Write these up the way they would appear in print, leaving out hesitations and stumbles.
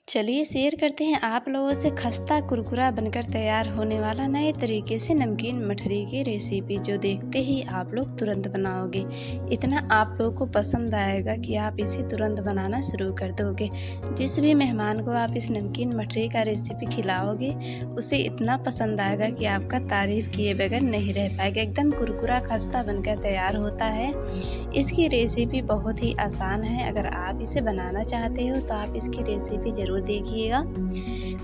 चलिए शेयर करते हैं आप लोगों से खस्ता कुरकुरा बनकर तैयार होने वाला नए तरीके से नमकीन मठरी की रेसिपी, जो देखते ही आप लोग तुरंत बनाओगे। इतना आप लोगों को पसंद आएगा कि आप इसे तुरंत बनाना शुरू कर दोगे। जिस भी मेहमान को आप इस नमकीन मठरी का रेसिपी खिलाओगे, उसे इतना पसंद आएगा कि आपका तारीफ़ किए बगैर नहीं रह पाएगा। एकदम कुरकुरा खस्ता बनकर तैयार होता है। इसकी रेसिपी बहुत ही आसान है। अगर आप इसे बनाना चाहते हो तो आप इसकी रेसिपी ज़रूर देखिएगा।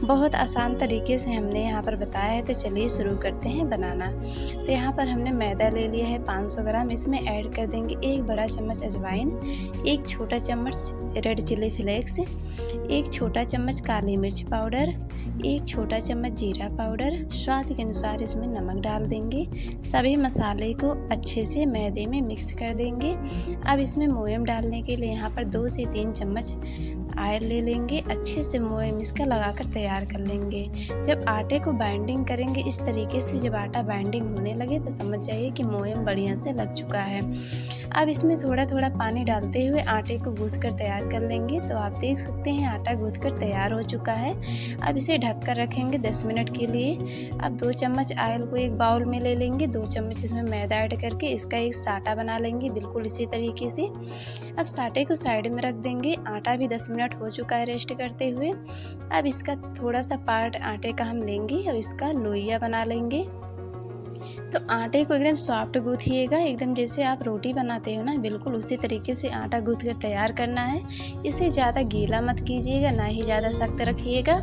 बहुत आसान तरीके से हमने यहाँ पर बताया है, तो चलिए शुरू करते हैं बनाना। तो यहाँ पर हमने मैदा ले लिया है 500 ग्राम। इसमें ऐड कर देंगे 1 बड़ा चम्मच अजवाइन, 1 छोटा चम्मच रेड चिली फ्लेक्स, 1 छोटा चम्मच काली मिर्च पाउडर, 1 छोटा चम्मच जीरा पाउडर, स्वाद के अनुसार इसमें नमक डाल देंगे। सभी मसाले को अच्छे से मैदे में मिक्स कर देंगे। अब इसमें मोयम डालने के लिए यहाँ पर 2 से 3 चम्मच ऑयल ले लेंगे। अच्छे से मोयम इसका लगाकर तैयार कर लेंगे। जब आटे को बाइंडिंग करेंगे इस तरीके से, जब आटा बाइंडिंग होने लगे तो समझ जाइए कि मोयम बढ़िया से लग चुका है। अब इसमें थोड़ा थोड़ा पानी डालते हुए आटे को गूँथ कर तैयार कर लेंगे। तो आप देख सकते हैं आटा गूँथ कर तैयार हो चुका है। अब इसे ढक कर रखेंगे 10 मिनट के लिए। अब 2 चम्मच ऑयल को एक बाउल में ले लेंगे, 2 चम्मच इसमें मैदा ऐड करके इसका एक साटा बना लेंगे, बिल्कुल इसी तरीके से। अब साटे को साइड में रख देंगे। आटा भी 10 मिनट हो चुका है रेस्ट करते हुए। अब इसका थोड़ा सा पार्ट आटे का हम लेंगे और इसका लोइया बना लेंगे। तो आटे को एकदम सॉफ्ट गूँथिएगा, एकदम जैसे आप रोटी बनाते हो ना, बिल्कुल उसी तरीके से आटा गूँथ कर तैयार करना है। इसे ज़्यादा गीला मत कीजिएगा, ना ही ज़्यादा सख्त रखिएगा।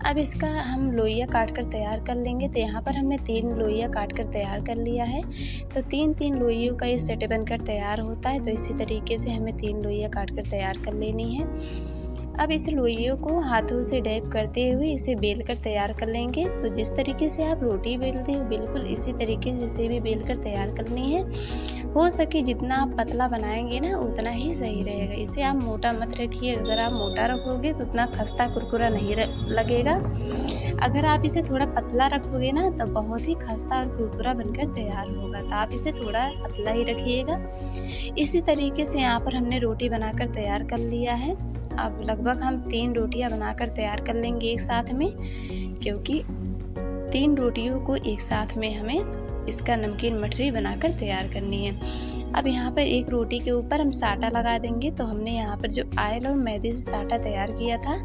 अब इसका हम लोइया काट कर तैयार कर लेंगे। तो यहाँ पर हमने 3 लोइया काट कर तैयार कर लिया है। तो 3-3 लोइयों का ये सेट बनकर तैयार होता है। तो इसी तरीके से हमें 3 लोइया काट कर तैयार कर लेनी है। अब इस लोइयों को हाथों से डैप करते हुए इसे बेल कर तैयार कर लेंगे। तो जिस तरीके से आप रोटी बेलते हो, बिल्कुल इसी तरीके से इसे भी बेल कर तैयार करनी है। हो सके जितना आप पतला बनाएंगे ना, उतना ही सही रहेगा। इसे आप मोटा मत रखिए। अगर आप मोटा रखोगे तो उतना खस्ता कुरकुरा नहीं लगेगा। अगर आप इसे थोड़ा पतला रखोगे ना, तो बहुत ही खस्ता और कुरकुरा बनकर तैयार होगा। तो आप इसे थोड़ा पतला ही रखिएगा। इसी तरीके से यहाँ पर हमने रोटी बनाकर तैयार कर लिया है। अब लगभग हम 3 रोटियां बनाकर तैयार कर लेंगे एक साथ में, क्योंकि 3 रोटियों को एक साथ में हमें इसका नमकीन मठरी बनाकर तैयार करनी है। अब यहाँ पर एक रोटी के ऊपर हम साटा लगा देंगे। तो हमने यहाँ पर जो ऑयल और मैदे से साटा तैयार किया था,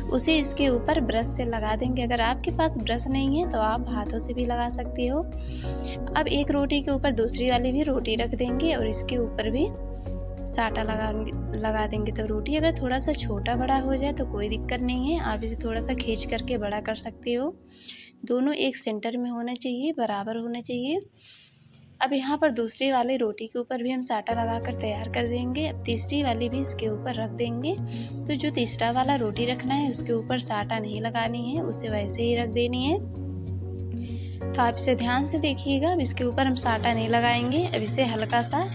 उसे इसके ऊपर ब्रश से लगा देंगे। अगर आपके पास ब्रश नहीं है तो आप हाथों से भी लगा सकते हो। अब एक रोटी के ऊपर दूसरी वाली भी रोटी रख देंगे और इसके ऊपर भी साटा लगा देंगे। तो रोटी अगर थोड़ा सा छोटा बड़ा हो जाए तो कोई दिक्कत नहीं है, आप इसे थोड़ा सा खींच करके बड़ा कर सकते हो। दोनों एक सेंटर में होना चाहिए, बराबर होना चाहिए। अब यहाँ पर दूसरी वाली रोटी के ऊपर भी हम साटा लगा कर तैयार कर देंगे। अब तीसरी वाली भी इसके ऊपर रख देंगे। तो जो तीसरा वाला रोटी रखना है उसके ऊपर साटा नहीं लगानी है, उसे वैसे ही रख देनी है। तो आप इसे ध्यान से देखिएगा। अब इसके ऊपर हम साटा नहीं लगाएंगे। अब इसे हल्का सा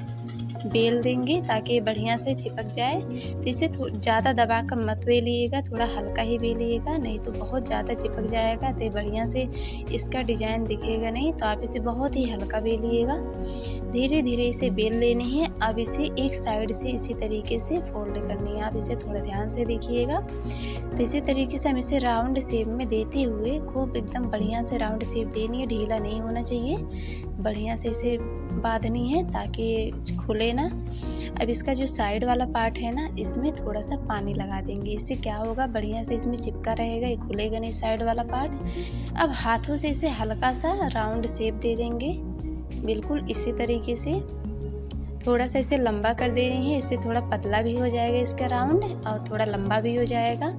बेल देंगे ताकि बढ़िया से चिपक जाए। तो इसे ज़्यादा दबा कर मत बेलिएगा, थोड़ा हल्का ही बेलिएगा, नहीं तो बहुत ज़्यादा चिपक जाएगा तो बढ़िया से इसका डिजाइन दिखेगा नहीं। तो आप इसे बहुत ही हल्का बेलिएगा, धीरे धीरे इसे बेल लेनी है। अब इसे एक साइड से इसी तरीके से फोल्ड करनी है। आप इसे थोड़ा ध्यान से देखिएगा। तो इसी तरीके से हम इसे राउंड शेप में देते हुए खूब एकदम बढ़िया से राउंड शेप देनी है, ढीला नहीं होना चाहिए। बढ़िया से इसे बांधनी है ताकि खुले ना। अब इसका जो साइड वाला पार्ट है ना, इसमें थोड़ा सा पानी लगा देंगे। इससे क्या होगा, बढ़िया से इसमें चिपका रहेगा, ये खुलेगा नहीं साइड वाला पार्ट। अब हाथों से इसे हल्का सा राउंड शेप दे देंगे, बिल्कुल इसी तरीके से। थोड़ा सा इसे लंबा कर देनी है, इससे थोड़ा पतला भी हो जाएगा इसका राउंड और थोड़ा लंबा भी हो जाएगा।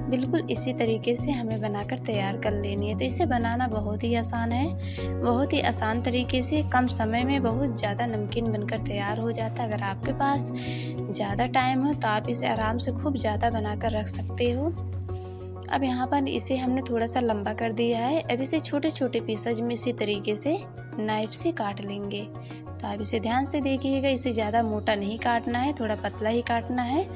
बिल्कुल इसी तरीके से हमें बनाकर तैयार कर लेनी है। तो इसे बनाना बहुत ही आसान है, बहुत ही आसान तरीके से कम समय में बहुत ज़्यादा नमकीन बनकर तैयार हो जाता है। अगर आपके पास ज़्यादा टाइम हो तो आप इसे आराम से खूब ज़्यादा बनाकर रख सकते हो। अब यहाँ पर इसे हमने थोड़ा सा लंबा कर दिया है। अब इसे छोटे छोटे पीसेज में इसी तरीके से नाइफ से काट लेंगे। तो आप इसे ध्यान से देखिएगा, इसे ज़्यादा मोटा नहीं काटना है, थोड़ा पतला ही काटना है।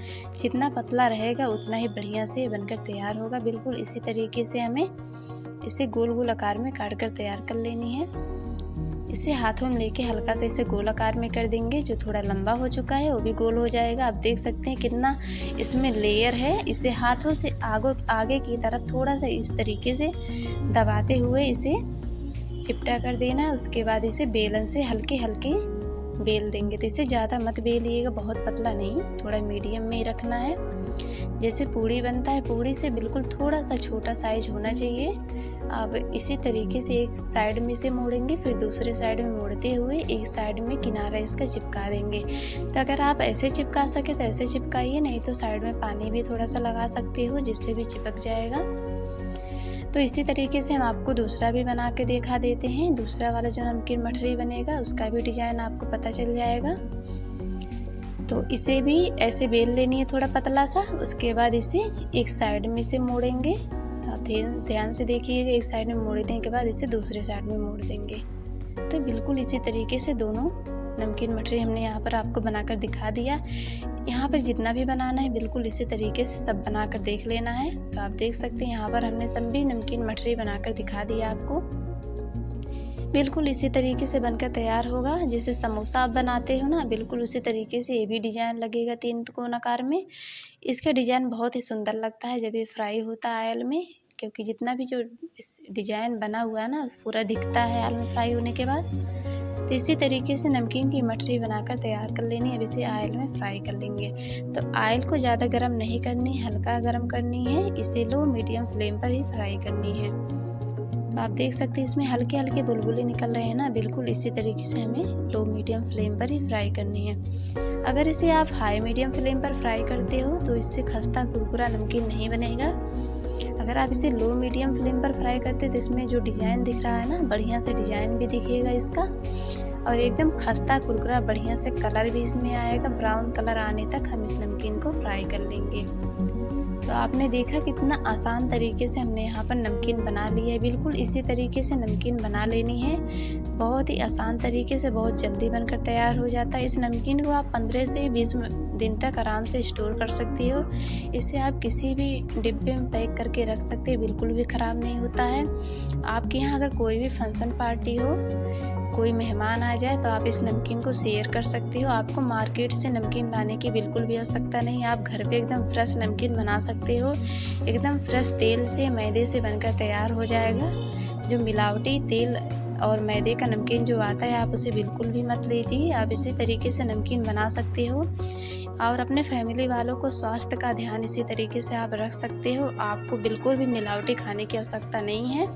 जितना पतला रहेगा उतना ही बढ़िया से बनकर तैयार होगा। बिल्कुल इसी तरीके से हमें इसे गोल गोल आकार में काट कर तैयार कर लेनी है। इसे हाथों में लेके हल्का सा इसे गोल आकार में कर देंगे। जो थोड़ा लंबा हो चुका है वो भी गोल हो जाएगा। आप देख सकते हैं कितना इसमें लेयर है। इसे हाथों से आगे की तरफ थोड़ा सा इस तरीके से दबाते हुए इसे चिपटा कर देना है। उसके बाद इसे बेलन से हल्के हल्के बेल देंगे। तो इसे ज़्यादा मत बेलिएगा, बहुत पतला नहीं, थोड़ा मीडियम में ही रखना है। जैसे पूड़ी बनता है, पूड़ी से बिल्कुल थोड़ा सा छोटा साइज होना चाहिए। अब इसी तरीके से एक साइड में से मोड़ेंगे, फिर दूसरे साइड में मोड़ते हुए एक साइड में किनारा इसका चिपका देंगे। तो अगर आप ऐसे चिपका सके तो ऐसे चिपकाइए, नहीं तो साइड में पानी भी थोड़ा सा लगा सकते हो, जिससे भी चिपक जाएगा। तो इसी तरीके से हम आपको दूसरा भी बना के दिखा देते हैं। दूसरा वाला जो नमकीन मठरी बनेगा उसका भी डिजाइन आपको पता चल जाएगा। तो इसे भी ऐसे बेल लेनी है थोड़ा पतला सा। उसके बाद इसे एक साइड में से मोड़ेंगे। तो आप ध्यान से देखिएगा, एक साइड में मोड़ने के बाद इसे दूसरे साइड में मोड़ देंगे। तो बिल्कुल इसी तरीके से दोनों नमकीन मठरी हमने यहाँ पर आपको बनाकर दिखा दिया। यहाँ पर जितना भी बनाना है बिल्कुल इसी तरीके से सब बनाकर देख लेना है। तो आप देख सकते हैं यहाँ पर हमने सभी नमकीन मठरी बनाकर दिखा दिया आपको। बिल्कुल इसी तरीके से बनकर तैयार होगा। जैसे समोसा आप बनाते हो ना, बिल्कुल उसी तरीके से ये भी डिजाइन लगेगा 3 कोण आकार में। इसका डिजाइन बहुत ही सुंदर लगता है जब ये फ्राई होता है ऑयल में, क्योंकि जितना भी जो इस डिजाइन बना हुआ है ना पूरा दिखता है ऑयल में फ्राई होने के बाद। तो इसी तरीके से नमकीन की मठरी बनाकर तैयार कर लेनी है। अब इसे ऑयल में फ्राई कर लेंगे। तो ऑयल को ज़्यादा गर्म नहीं करनी, हल्का गर्म करनी है। इसे लो मीडियम फ्लेम पर ही फ्राई करनी है। तो आप देख सकते हैं इसमें हल्के हल्के बुलबुले निकल रहे हैं ना, बिल्कुल इसी तरीके से हमें लो मीडियम फ्लेम पर ही फ्राई करनी है। अगर इसे आप हाई मीडियम फ्लेम पर फ्राई करते हो तो इससे खस्ता कुरकुरा नमकीन नहीं बनेगा। अगर आप इसे लो मीडियम फ्लेम पर फ्राई करते तो इसमें जो डिज़ाइन दिख रहा है ना, बढ़िया से डिज़ाइन भी दिखेगा इसका, और एकदम खस्ता कुरकुरा बढ़िया से कलर भी इसमें आएगा। ब्राउन कलर आने तक हम इस नमकीन को फ्राई कर लेंगे। तो आपने देखा कितना आसान तरीके से हमने यहाँ पर नमकीन बना ली है। बिल्कुल इसी तरीके से नमकीन बना लेनी है। बहुत ही आसान तरीके से बहुत जल्दी बनकर तैयार हो जाता है। इस नमकीन को आप 15 से 20 दिन तक आराम से स्टोर कर सकती हो। इसे आप किसी भी डिब्बे में पैक करके रख सकते हो, बिल्कुल भी ख़राब नहीं होता है। आपके यहाँ अगर कोई भी फंक्शन पार्टी हो, कोई मेहमान आ जाए तो आप इस नमकीन को शेयर कर सकते हो। आपको मार्केट से नमकीन लाने की बिल्कुल भी आवश्यकता नहीं। आप घर पे एकदम फ्रेश नमकीन बना सकते हो। एकदम फ्रेश तेल से मैदे से बनकर तैयार हो जाएगा। जो मिलावटी तेल और मैदे का नमकीन जो आता है आप उसे बिल्कुल भी मत लीजिए। आप इसी तरीके से नमकीन बना सकते हो और अपने फैमिली वालों को स्वास्थ्य का ध्यान इसी तरीके से आप रख सकते हो। आपको बिल्कुल भी मिलावटी खाने की आवश्यकता नहीं है।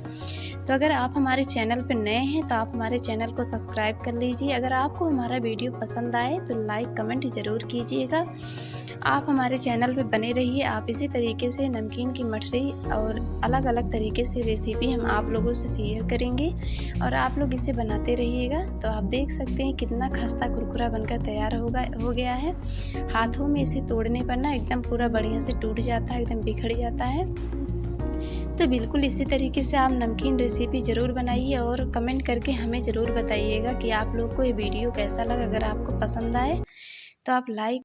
तो अगर आप हमारे चैनल पर नए हैं तो आप हमारे चैनल को सब्सक्राइब कर लीजिए। अगर आपको हमारा वीडियो पसंद आए तो लाइक कमेंट ज़रूर कीजिएगा। आप हमारे चैनल पे बने रहिए। आप इसी तरीके से नमकीन की मठरी और अलग अलग तरीके से रेसिपी हम आप लोगों से शेयर करेंगे और आप लोग इसे बनाते रहिएगा। तो आप देख सकते हैं कितना खस्ता कुरकुरा बनकर तैयार हो गया है। हाथों में इसे तोड़ने पर ना एकदम पूरा बढ़िया से टूट जाता है, एकदम बिखर जाता है। तो बिल्कुल इसी तरीके से आप नमकीन रेसिपी ज़रूर बनाइए और कमेंट करके हमें ज़रूर बताइएगा कि आप लोग को ये वीडियो कैसा लगा। अगर आपको पसंद आए तो आप लाइक